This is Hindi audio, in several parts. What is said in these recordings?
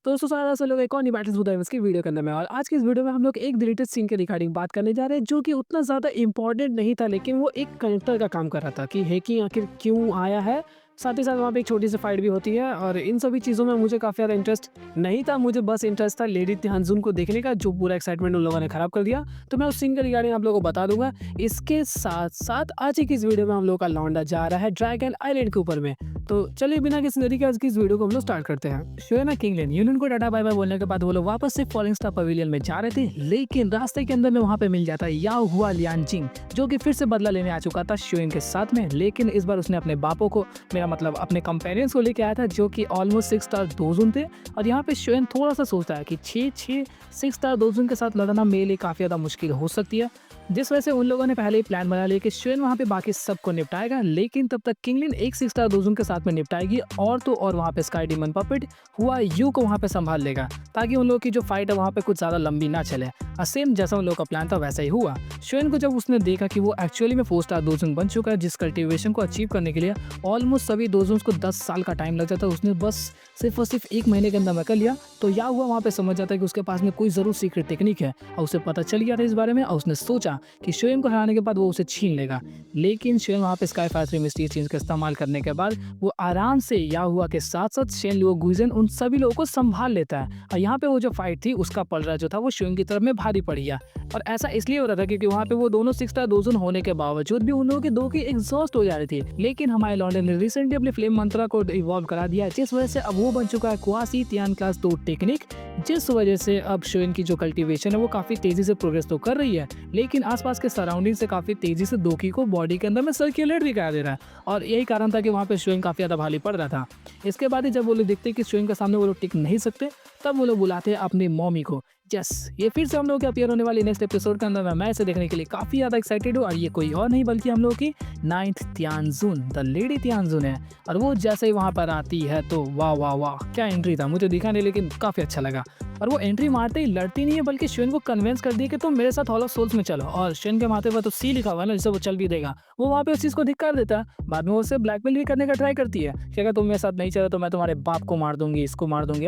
तो दोस्तों सारा सा लोग एक और नई बैटल्स बुदा की वीडियो के अंदर में और आज की इस वीडियो में हम लोग एक डिलीटेड सीन के रिगार्डिंग बात करने जा रहे हैं जो कि उतना ज़्यादा इम्पोर्टेंट नहीं था, लेकिन वो एक कनेक्टर का काम कर रहा था कि हैकिंग आखिर क्यों आया है। साथ ही साथ वहाँ पे एक छोटी सी फाइट भी होती है और इन सभी चीज़ों में मुझे काफ़ी ज़्यादा इंटरेस्ट नहीं था। मुझे बस इंटरेस्ट था लेडी त्यानजुन को देखने का, जो पूरा एक्साइटमेंट उन लोगों ने खराब कर दिया। तो मैं उस सीन के रिगार्डिंग आप लोगों को बता दूंगा। इसके साथ साथ आज की इस वीडियो में हम लोग का लौंडा जा रहा है ड्रैगन आइलैंड के ऊपर में। तो चलिए बिना किसी देरी के आज की इस वीडियो को हम लोग स्टार्ट करते हैं। शोएना किंगलिन यूनियन को टाटा बाय बाय बोलने के बाद वो लोग वापस से फॉलिंग स्टार पवेलियन में जा रहे थे, लेकिन रास्ते के अंदर में वहां पे मिल जाता है याओ हुआ लियांजिंग, जो कि फिर से बदला लेने आ चुका था शोएन के साथ में। लेकिन इस बार उसने अपने बापों को, मेरा मतलब अपने कंपेनियंस को लेके आया था, जो कि ऑलमोस्ट 6 स्टार दोजुन थे। और यहाँ पे शोएन थोड़ा सा सोचता है कि 6 स्टार दोजुन के साथ लड़ना मेरे लिए काफी ज्यादा मुश्किल हो सकती है, जिस वजह से उन लोगों ने पहले ही प्लान बना लिया कि शोएन वहाँ पे बाकी सबको निपटाएगा, लेकिन तब तक किंगलिन एक 6 स्टार दोजुन के साथ में निपटाएगी और तो और वहाँ पे स्काई डीमन पपेट हुआ यू को वहाँ पे संभाल लेगा, ताकि उन लोगों की जो फाइट है वहाँ पे कुछ ज़्यादा लंबी ना चले। और सेम जैसा उन लोगों का प्लान था वैसा ही हुआ। शोएन को जब उसने देखा कि वो एक्चुअली में 4 स्टार दोजुन बन चुका है, जिस कल्टिवेशन को अचीव करने के लिए ऑलमोस्ट सभी दोजुन को 10 साल का टाइम लग जाता है, उसने बस सिर्फ और सिर्फ 1 महीने के अंदर में कर लिया। तो या हुआ वहाँ पे समझ जाता है कि उसके पास में कोई ज़रूर सीक्रेट टेक्निक है और उसे पता चल गया था इस बारे में। और उसने सोचा कि शोएन को हराने के बाद वो उसे छीन लेगा, लेकिन शोएन वहाँ पे स्काई फायर 3 मिस्ट्री चेंज का इस्तेमाल करने के बाद वो आराम से या हुआ के साथ साथ शेन लुओ गुइजन उन सभी लोगों को संभाल लेता है। और यहाँ पे वो जो फाइट थी उसका पलड़ा जो था वो शोएन की तरफ में भारी पड़ गया। और ऐसा इसलिए हो रहा था क्योंकि वहाँ पे वो दोनों 6 स्टार दोजुन होने के बावजूद भी उन लोगों के दो की एग्जॉस्ट हो जा रही थी। लेकिन हमारे लॉन्डे ने रिसेंटली अपने फ्लेम मंत्रा को इवॉल्व करा दिया, जिस वजह से अब वो बन चुका है क्वासी तियान क्लास 2 टेक्निक, जिस वजह से अब शोएन की जो कल्टीवेशन है वो काफी तेजी से प्रोग्रेस तो कर रही है, लेकिन आसपास के सराउंडिंग से काफी तेजी से दोकी को बॉडी के अंदर में सर्कुलेट भी करा दे रहा है। और यही कारण था कि वहाँ पे शोएन काफी ज्यादा भारी पड़ रहा था। इसके बाद ही जब वो लोग देखते कि शोएन के सामने वो लोग टिक नहीं सकते, तब वो लोग बुलाते हैं अपनी मॉमी को। यस, ये फिर से हम लोग के अपीयर होने वाली नेक्स्ट एपिसोड के अंदर मैं इसे देखने के लिए काफी ज्यादा एक्साइटेड हूँ। और ये कोई और नहीं बल्कि हम लोग की 9th त्यानजुन, द लेडी त्यानजुन है। और वो जैसे ही वहां पर आती है तो वाह वाह वाह क्या एंट्री था, मुझे दिखा नहीं लेकिन काफी अच्छा लगा। और वो एंट्री मारते ही लड़ती नहीं है, बल्कि शोएन को कन्विंस कर दिया कि तुम मेरे साथ हॉल ऑफ सोल्स में चलो। और शोएन के माथे पर तो सी लिखा हुआ है ना, जिससे वो चल भी देगा। वो वहाँ पे उस चीज को धिक्कार देता है। बाद में वो उसे ब्लैकमेल भी करने का ट्राई करती है कि अगर तुम मेरे साथ नहीं चलो तो मैं तुम्हारे बाप को मार दूंगी, इसको मार दूंगी।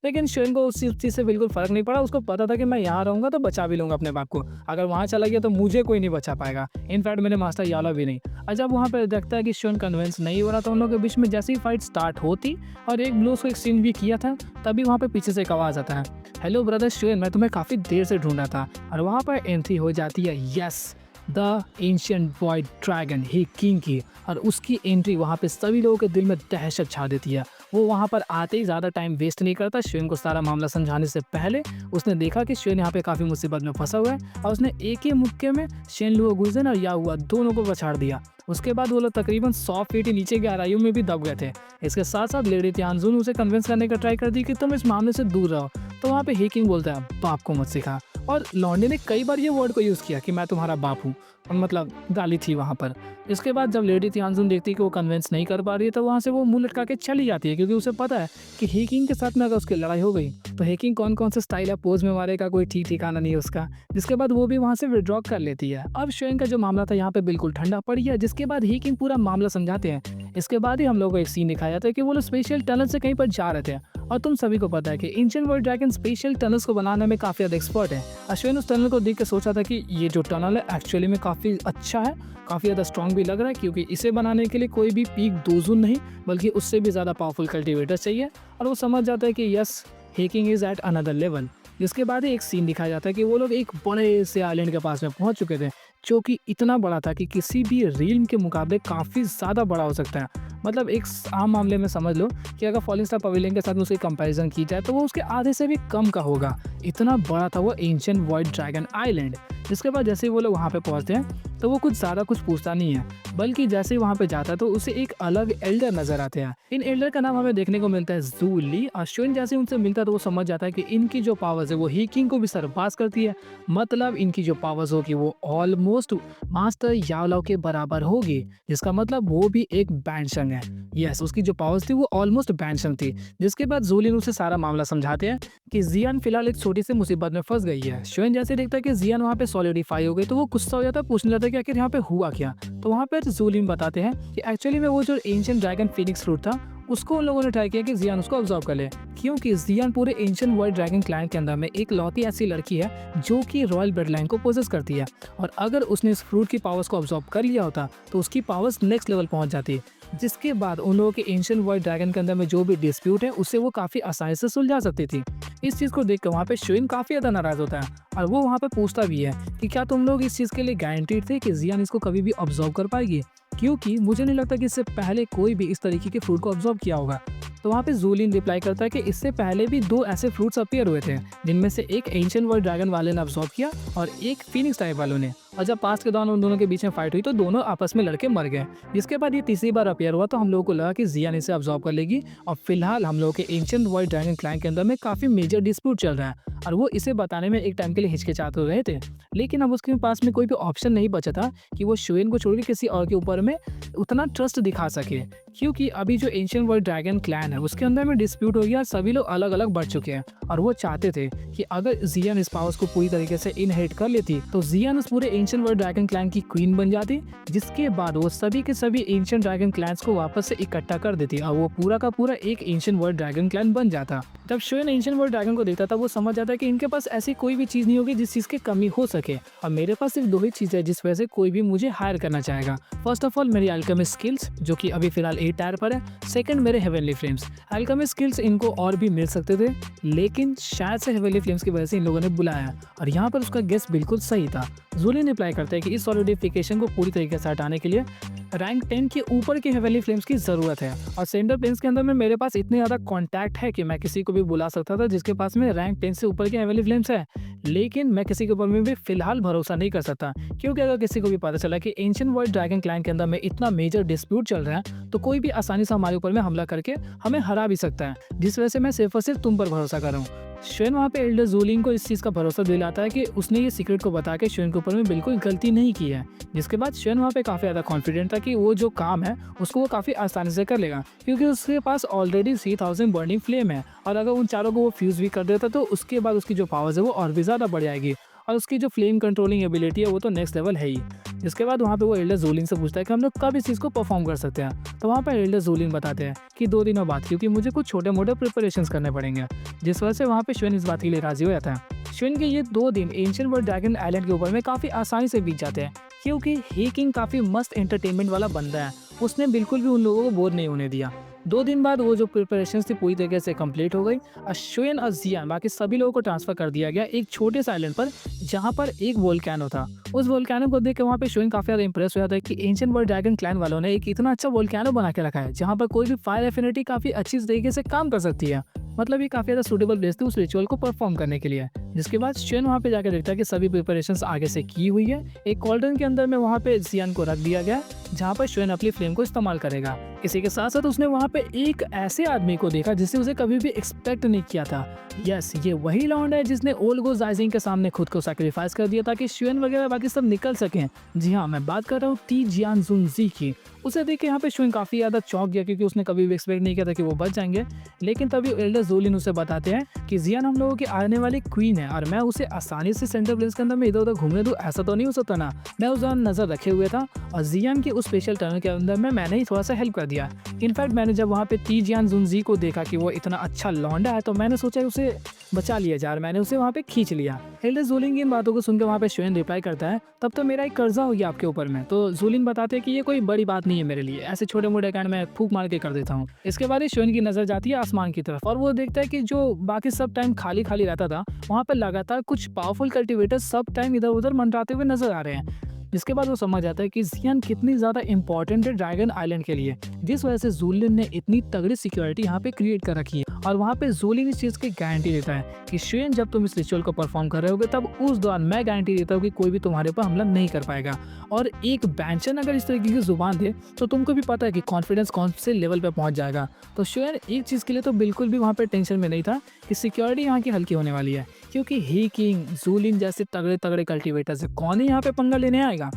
लेकिन शोएन को उस चीज से बिल्कुल फर्क नहीं पड़ा। उसको पता था कि मैं यहाँ रहूंगा तो बचा भी लूंगा अपने बाप को, अगर वहाँ चला गया तो मुझे कोई नहीं बचा पाएगा, इनफैक्ट मेरे मास्टर याला भी नहीं। और जब वहाँ पे देखता है कि शोएन कन्विंस नहीं हो रहा, तो उन लोगों के बीच में जैसे ही फाइट स्टार्ट होती और एक ब्लूज को एक सीन भी किया था, तभी वहाँ पे पीछे से एक आवाज आता है, हेलो ब्रदर शोएन, मैं तुम्हें काफी देर से ढूंढ रहा था। और वहाँ पर एंट्री हो जाती है yes the ancient void dragon he king की। और उसकी एंट्री वहाँ पे सभी लोगों के दिल में दहशत छा देती है। वो वहाँ पर आते ही ज़्यादा टाइम वेस्ट नहीं करता। शोएन को सारा मामला समझाने से पहले उसने देखा कि शोएन यहाँ पे काफ़ी मुसीबत में फंसा हुआ है, और उसने एक ही मुक्के में शेन लुओ गुइजन और या हुआ दोनों को बचाड़ दिया। उसके बाद वो लोग तकरीबन 100 फीट नीचे गहराइयों में भी दब गए थे। इसके साथ साथ लेडी त्यानजुन उसे कन्विंस करने का ट्राई कर दी कि तुम इस मामले से दूर रहो। तो वहाँ पे हेकिंग बोलता है बाप को मत सिखा। और लॉन्डे ने कई बार ये वर्ड को यूज़ किया कि मैं तुम्हारा बाप हूँ, मतलब गाली थी वहाँ पर। इसके बाद जब लेडी त्यानजुन देखती है कि वो कन्विंस नहीं कर पा रही है, तो वहाँ से वो मुंह लटका के चली जाती है, क्योंकि उसे पता है कि हेकिंग के साथ में अगर उसकी लड़ाई हो गई तो हेकिंग कौन कौन से स्टाइल या पोज में मारेगा कोई ठीक ठिकाना नहीं है उसका। जिसके बाद वो भी वहाँ से विड्रॉ कर लेती है। अब शोएन का जो मामला था यहाँ पे बिल्कुल ठंडा पड़ गया, जिसके बाद हेकिंग पूरा मामला समझाते हैं। इसके बाद ही हम लोग को एक सीन दिखाया जाता है कि वो लोग स्पेशल टनल से कहीं पर जा रहे थे। और तुम सभी को पता है कि ancient world dragon special tunnels को बनाने में काफ़ी ज़्यादा एक्सपर्ट है। अश्विन उस टनल को देख के सोचा था कि ये जो टनल है एक्चुअली में काफ़ी अच्छा है, काफ़ी ज़्यादा स्ट्रॉन्ग भी लग रहा है, क्योंकि इसे बनाने के लिए कोई भी पीक दोजुन नहीं बल्कि उससे भी ज़्यादा पावरफुल कल्टिवेटर चाहिए। और वो समझ जाता है कि yes hacking is at another level. जिसके बाद एक सीन दिखाया जाता है कि वो लोग एक बड़े से आइलैंड के पास में पहुंच चुके थे, जो कि इतना बड़ा था कि किसी भी रील्म के मुकाबले काफ़ी ज़्यादा बड़ा हो सकता है। मतलब एक आम मामले में समझ लो कि अगर फॉलिंग स्टार पवेलियन के साथ उसकी कंपैरिजन की जाए तो वो उसके आधे से भी कम का होगा। इतना बड़ा था वो एंशिएंट वॉइड ड्रैगन आइलैंड। जिसके बाद जैसे ही वो लोग वहाँ पे पहुँचते हैं तो वो कुछ ज़्यादा कुछ पूछता नहीं है, बल्कि जैसे ही वहाँ पे जाता है तो उसे एक अलग एल्डर नजर आते हैं। इन एल्डर का नाम हमें देखने को मिलता है ज़ू ली। और शोएन जैसे उनसे मिलता है तो वो समझ जाता है कि इनकी जो पावर्स है वो हेकिंग को भी सरपास करती है। मतलब इनकी जो पावर्स होगी वो ऑलमोस्ट मास्टर याओलाओ के बराबर होगी, जिसका मतलब वो भी एक बैंशंग है। यस, उसकी जो पावर्स थी वो ऑलमोस्ट बैंशंग थी। जिसके बाद ज़ूलिन उसे सारा मामला समझाते हैं कि जियान फिलहाल एक छोटी सी मुसीबत में फंस गई है। शोएन जैसे देखता है कि जियान वहाँ पे सॉलिडिफाई हो गई तो वो गुस्सा हो जाता है, पूछने लगता है कि आखिर यहाँ पे हुआ क्या। तो वहाँ पे ज़ूलिन बताते हैं कि एक्चुअली में वो जो एंशिएंट ड्रैगन फीनिक्स फ्रूट था उसको उन लोगों ने ट्राई किया कि जियान उसको ऑब्जर्व कर ले, क्योंकि जियान पूरे एंशिएंट वर्ल्ड ड्रैगन क्लैन के अंदर में एक लौती ऐसी लड़की है जो कि रॉयल ब्लड लाइन को पोजेस करती है, और अगर उसने इस फ्रूट की पावर्स को ऑब्जर्व कर लिया होता तो उसकी पावर्स नेक्स्ट लेवल पहुंच जाती, जिसके बाद उन लोगों के एंशिएंट वर्ल्ड ड्रैगन के अंदर में जो भी डिस्प्यूट है उससे वो काफी आसानी से सुलझा सकती थी। इस चीज को देखकर वहाँ पे शुइन काफी ज्यादा नाराज होता है, और वो वहाँ पे पूछता भी है कि क्या तुम लोग इस चीज के लिए गारंटीड थे कि जियान इसको कभी भी ऑब्जर्व कर पाएगी, क्योंकि मुझे नहीं लगता कि इससे पहले कोई भी इस तरीके के फ्रूट को ऑब्जर्व किया होगा। तो वहाँ पे जूलिन रिप्लाई करता है कि इससे पहले भी 2 ऐसे फ्रूट्स अपीयर हुए थे, जिनमें से एक एंशिएंट वर्ल्ड ड्रैगन वाले ने ऑब्जर्व किया और एक फीनिक्स टाइप वालों ने, और जब पास्ट के दौरान उन दोनों के बीच में फाइट हुई तो दोनों आपस में लड़के मर गए। जिसके बाद ये तीसरी बार अपीयर हुआ तो हम लोगों को लगा कि जियान इसे ऑब्जर्व कर लेगी, और फिलहाल हम लोगों के एंशिएंट वर्ल्ड ड्रैगन क्लैन के अंदर में काफी मेजर डिस्प्यूट चल रहा है, और वो इसे बताने में एक टाइम के लिए हिचकिचाते हो रहे थे, लेकिन अब उसके पास में कोई भी ऑप्शन नहीं बचा था कि वो शुइन को छोड़ के किसी और के ऊपर में उतना ट्रस्ट दिखा सके, क्योंकि अभी जो एंशिएंट वर्ल्ड ड्रैगन क्लैन है उसके अंदर में डिस्प्यूट हो गया, सभी लोग अलग अलग बढ़ चुके हैं, और वो चाहते थे कि अगर जियान इस पावर्स को पूरी तरीके से इनहेरिट कर लेती तो जियान उस पूरे एंशिएंट वर्ल्ड ड्रैगन क्लैन की क्वीन बन जाती, जिसके बाद वो सभी के सभी एंशिएंट ड्रैगन क्लैंस को वापस से इकट्ठा कर देती और वो पूरा का पूरा एक एंशिएंट वर्ल्ड ड्रैगन क्लैन बन जाता। जब शुइन एंशिएंट वर्ल्ड ड्रैगन को देखता था वो समझ जाता है कि इनके पास ऐसी कोई भी चीज नहीं होगी जिस चीज की कमी हो सके, और मेरे पास सिर्फ 2 ही चीज है जिस वजह से कोई भी मुझे हायर करना चाहेगा। फर्स्ट ऑफ ऑल मेरी अल्केमिस्ट स्किल्स, जो कि अभी फिलहाल 8 टायर पर है। सेकंड मेरे हेवनली फ्लेम्स। अल्केमिस्ट स्किल्स इनको और भी मिल सकते थे, लेकिन शायद से हेवनली फ्लेम्स की वजह से इन लोगों ने बुलाया, और यहाँ पर उसका गेस बिल्कुल सही था। जूलिन रिप्लाई करता है कि इस सॉलिडिफिकेशन को पूरी तरीके से हटाने के लिए रैंक 10 के ऊपर के हेवनली फ्लेम्स की जरूरत है, और सेंटर प्लेन्स के अंदर में मेरे पास इतने ज्यादा कॉन्टैक्ट है कि मैं किसी को भी बुला सकता था जिसके पास में रैंक 10 से ऊपर के हेवनली फ्लेम्स है, लेकिन मैं किसी के ऊपर में भी फिलहाल भरोसा नहीं कर सकता, क्योंकि अगर किसी को भी पता चला कि एंशिएंट वर्ल्ड ड्रैगन क्लैन के अंदर में इतना मेजर डिस्प्यूट चल रहा है तो कोई भी आसानी से हमारे ऊपर में हमला करके हमें हरा भी सकता है, जिस वजह से मैं सिर्फ और सिर्फ तुम पर भरोसा कर रहा हूँ। शुइन वहाँ पे एल्डर जूलिन को इस चीज़ का भरोसा दिलाता है कि उसने ये सीक्रेट को बता के शुइन के ऊपर में बिल्कुल गलती नहीं की है, जिसके बाद शुइन वहाँ पे काफ़ी ज़्यादा कॉन्फिडेंट था कि वो जो काम है उसको वो काफ़ी आसानी से कर लेगा, क्योंकि उसके पास ऑलरेडी 3000 बर्निंग फ्लेम है, और अगर उन चारों को वो फ्यूज़ भी कर देता तो उसके बाद उसकी जो पावर्स है वो और भी ज़्यादा बढ़ जाएगी, और उसकी जो फ्लेम कंट्रोलिंग एबिलिटी है वो तो नेक्स्ट लेवल है ही। इसके बाद वहाँ पे वो एल्डर जूलिन से पूछता है कि हम लोग कब इस चीज़ को परफॉर्म कर सकते हैं, तो वहाँ पे एल्डर जूलिन बताते हैं कि 2 दिनों बाद, क्योंकि मुझे कुछ छोटे मोटे प्रिपरेशंस करने पड़ेंगे, जिस वजह से वहाँ पे शुइन इस बात के लिए राजी हो जाता है। शुइन के ये 2 दिन एंशिएंट वर्ल्ड ड्रैगन आइलैंड के ऊपर में काफ़ी आसानी से बीत जाते हैं, क्योंकि ही किंग काफ़ी मस्त एंटरटेनमेंट वाला बंदा है, उसने बिल्कुल भी उन लोगों को बोर नहीं होने दिया। 2 दिन बाद वो जो प्रिपरेशंस थी पूरी तरीके से कंप्लीट हो गई, और शुइन और जियान बाकी सभी लोगों को ट्रांसफर कर दिया गया एक छोटे से आइलैंड पर जहाँ पर एक वोल्केनो था। उस वोल्केनो को देख के वहाँ पे शुइन काफी ज्यादा इंप्रेस हो जाता है कि एंशिएंट वर्ल्ड ड्रैगन क्लैन वालों ने एक इतना अच्छा वोल्केनो बना के रखा है जहाँ पर कोई भी फायर एफिनिटी काफी अच्छी तरीके से काम कर सकती है, मतलब ये काफी ज्यादा सूटेबल प्लेस थी उस रिचुअल को परफॉर्म करने के लिए। जिसके बाद शुइन वहाँ पे जाकर देखता है कि सभी प्रिपरेशंस आगे से की हुई है। एक कॉल्डन के अंदर में वहाँ पे जियान को रख दिया गया जहाँ पर शुइन अपनी फ्लेम को इस्तेमाल करेगा। इसी के साथ साथ उसने वहाँ पे एक ऐसे आदमी को देखा जिससे उसे कभी भी एक्सपेक्ट नहीं किया था। यस, ये वही लॉन्ड है जिसने ओल्गो जाइजिंग के सामने खुद को सैक्रिफाइस कर दिया ताकि शुइन वगैरह बाकी सब निकल सकें। जी हाँ, मैं बात कर रहा हूँ ती जियान जुनजी की। उसे देख के यहाँ पे शुइन काफी ज्यादा चौंक गया, क्योंकि उसने कभी भी एक्सपेक्ट नहीं किया था कि वो बच जाएंगे। लेकिन तभी एल्डर जूलिन उसे बताते हैं कि जियान हम लोगों की आने वाली क्वीन है, और मैं उसे आसानी से सेंटर प्लेस के अंदर में इधर उधर घूमने दूं ऐसा तो नहीं हो सकता ना। मैं उस दौरान नजर रखे हुए था, और जियान की उस स्पेशल टनल के अंदर में मैंने ही थोड़ा सा हेल्प कर दिया। इनफैक्ट मैंने जब वहाँ पे ती जियान जुनजी को देखा कि वो इतना अच्छा लौंडा है, तो मैंने सोचा उसे बचा लिया जाए, मैंने उसे वहाँ पे खींच लिया। एल्डर जूलिन की इन बातों को सुनकर वहाँ पे शुइन रिप्लाई करता है, तब तो मेरा एक कर्जा हो गया आपके ऊपर में। तो जूलिन बताते हैं कि ये कोई बड़ी बात नहीं है मेरे लिए, ऐसे छोटे मोटे कांड मैं फूक मार के कर देता हूँ। इसके बाद शुइन की नजर जाती है आसमान की तरफ, और वो देखता है कि जो बाकी सब टाइम खाली खाली रहता था वहाँ पे लगातार कुछ पावरफुल कल्टिवेटर सब टाइम इधर उधर मंडराते हुए नजर आ रहे हैं। जिसके बाद वो समझ जाता है कि जियान कितनी ज्यादा इंपॉर्टेंट है ड्रैगन आइलैंड के लिए, जिस वजह से जूलिन ने इतनी तगड़ी सिक्योरिटी यहाँ पे क्रिएट कर रखी है। और वहाँ पे जूलिन इस चीज की गारंटी देता है कि शुइन जब तुम इस रिचुअल को परफॉर्म कर रहे होगे तब उस दौरान मैं गारंटी देता हूँ कि कोई भी तुम्हारे ऊपर हमला नहीं कर पाएगा। और एक बैंचन अगर इस तरीके की जुबान दे तो तुमको भी पता है कि कॉन्फिडेंस कौन से लेवल पे पहुंच जाएगा। तो शुइन एक चीज के लिए तो बिल्कुल भी वहाँ पे टेंशन में नहीं था कि सिक्योरिटी यहाँ की हल्की होने वाली है, क्योंकि ही किंग जूलिन जैसे तगड़े तगड़े कल्टिवेटर से कौन ही यहाँ पे पंगा लेने आएगा।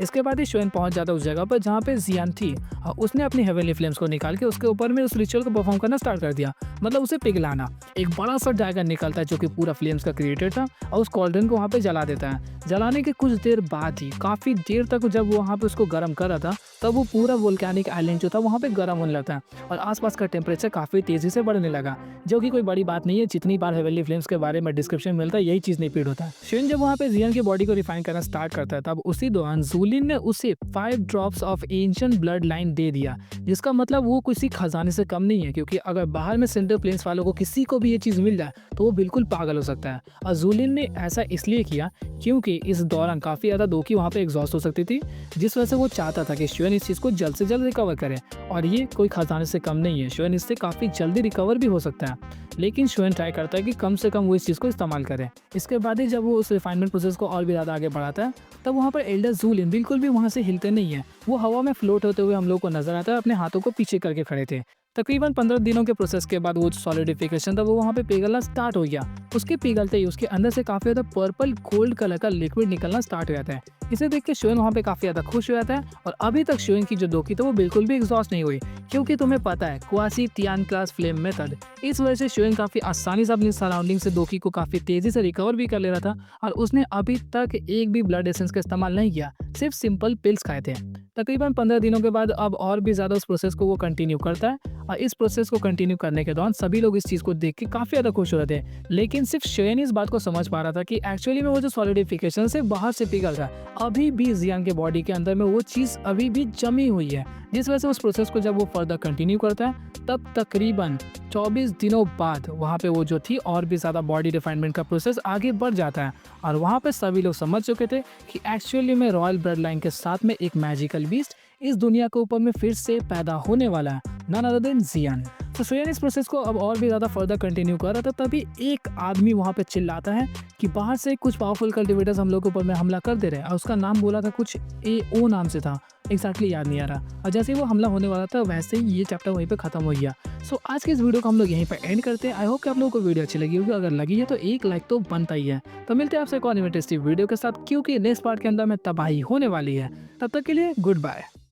इसके बाद ही शुइन पहुंच जाता है उस जगह पर जहाँ पे जियान थी, और उसने अपनी हेवनली फ्लेम्स को निकाल के उसके ऊपर में उस रिचुअल को परफॉर्म करना स्टार्ट कर दिया, मतलब उसे पिघलाना। एक बड़ा सा ड्रैगन निकलता है जो कि पूरा फ्लेम्स का क्रिएटर था, और उस कॉल्ड्रन को वहाँ पे जला देता है। जलाने के कुछ देर बाद ही, काफी देर तक जब वो वहाँ पे उसको गर्म कर रहा था, तब वो पूरा वोल्केनिक आइलैंड जो था वहाँ पे गर्म होने लगता है और आसपास का टेम्परेचर काफ़ी तेज़ी से बढ़ने लगा, जो कि कोई बड़ी बात नहीं है। जितनी बार हेवनली फ्लेम्स के बारे में डिस्क्रिप्शन मिलता है यही चीज़ रिपीट होता है। शिन जब वहाँ पे जियन की बॉडी को रिफाइन करना स्टार्ट करता है तब उसी दौरान जूलिन ने उसे 5 drops of ancient blood line दे दिया, जिसका मतलब वो किसी खजाने से कम नहीं है, क्योंकि अगर बाहर में सेंट्रल प्लेन्स वालों को किसी को भी ये चीज़ मिल जाए तो वो बिल्कुल पागल हो सकता है। और जूलिन ने ऐसा इसलिए किया क्योंकि इस दौरान काफ़ी ज़्यादा दोकी वहाँ पे एग्जॉस्ट हो सकती थी, जिस वजह से वो चाहता था कि श्वेन इस चीज़ को जल्द से जल्द रिकवर करे। और ये कोई खजाने से कम नहीं है, श्वेन इससे काफ़ी जल्दी रिकवर भी हो सकता है। लेकिन श्वेन ट्राई करता है कि कम से कम वो इस चीज़ को इस्तेमाल करे। इसके बाद ही जब वो उस रिफाइनमेंट प्रोसेस को और भी ज़्यादा आगे बढ़ाता है तब वहाँ पर एल्डर जूलिन बिल्कुल भी वहाँ से हिलते नहीं है। वो हवा में फ्लोट होते हुए हम लोग को नजर आता है, अपने हाथों को पीछे करके खड़े थे। तकरीबन 15 दिनों के प्रोसेस के बाद वो सॉलिडिफिकेशन था वो वहाँ पे पिघलना स्टार्ट हो गया। उसके पिघलते ही उसके अंदर से काफ़ी ज़्यादा पर्पल गोल्ड कलर का लिक्विड निकलना स्टार्ट हो जाता है। इसे देख के श्वेन वहाँ पे काफ़ी ज़्यादा खुश हो जाता है और अभी तक श्वेन की जो दोकी थी वो बिल्कुल भी एग्जॉस्ट नहीं हुई, क्योंकि तुम्हें पता है quasi Tian class flame method. इस वजह से श्वेन काफ़ी आसानी से अपनी सराउंडिंग से दोकी को काफ़ी तेज़ी से रिकवर भी कर ले रहा था और उसने अभी तक एक भी ब्लड एसेंस का इस्तेमाल नहीं किया, सिर्फ सिंपल पिल्स खाए थे। तकरीबन 15 दिनों के बाद अब और भी ज़्यादा उस प्रोसेस को वो कंटिन्यू करता है और इस प्रोसेस को कंटिन्यू करने के दौरान सभी लोग इस चीज़ को देख के काफ़ी ज़्यादा खुश हो रहे थे। लेकिन सिर्फ श्वेन इस बात को समझ पा रहा था कि एक्चुअली में वो जो सॉलिडिफिकेशन से बाहर से पिघल रहा है, अभी भी जियान के बॉडी के अंदर में वो चीज़ अभी भी जमी हुई है, जिस वजह से उस प्रोसेस को जब वो फर्दर कंटिन्यू करता है तब तकरीबन 24 दिनों बाद वहाँ पे वो जो थी और भी ज़्यादा बॉडी रिफाइनमेंट का प्रोसेस आगे बढ़ जाता है। और वहाँ पे सभी लोग समझ चुके थे कि एक्चुअली में रॉयल ब्लड लाइन के साथ में एक मैजिकल बीस्ट इस दुनिया के ऊपर में फिर से पैदा होने वाला है, नन अदर देन जियान। तो श्वेन इस प्रोसेस को अब और भी ज़्यादा फर्दर कंटिन्यू कर रहा था, तभी एक आदमी वहाँ पे चिल्लाता है कि बाहर से कुछ पावरफुल कल्टिवेटर्स हम लोग के ऊपर में हमला कर दे रहे हैं। और उसका नाम बोला था कुछ AO नाम से था, एक्जैक्टली याद नहीं आ रहा। और जैसे ही वो हमला होने वाला था वैसे ही ये चैप्टर वहीं पे खत्म हो गया। सो आज के इस वीडियो को हम लोग यहीं पर एंड करते हैं। आई होप कि आप लोगों को वीडियो अच्छी लगी होगी, अगर लगी है तो एक लाइक तो बनता ही है। तो मिलते हैं आपसे एक और इंटरेस्टिंग वीडियो के साथ, क्योंकि नेक्स्ट पार्ट के अंदर में तबाही होने वाली है। तब तक के लिए गुड बाय।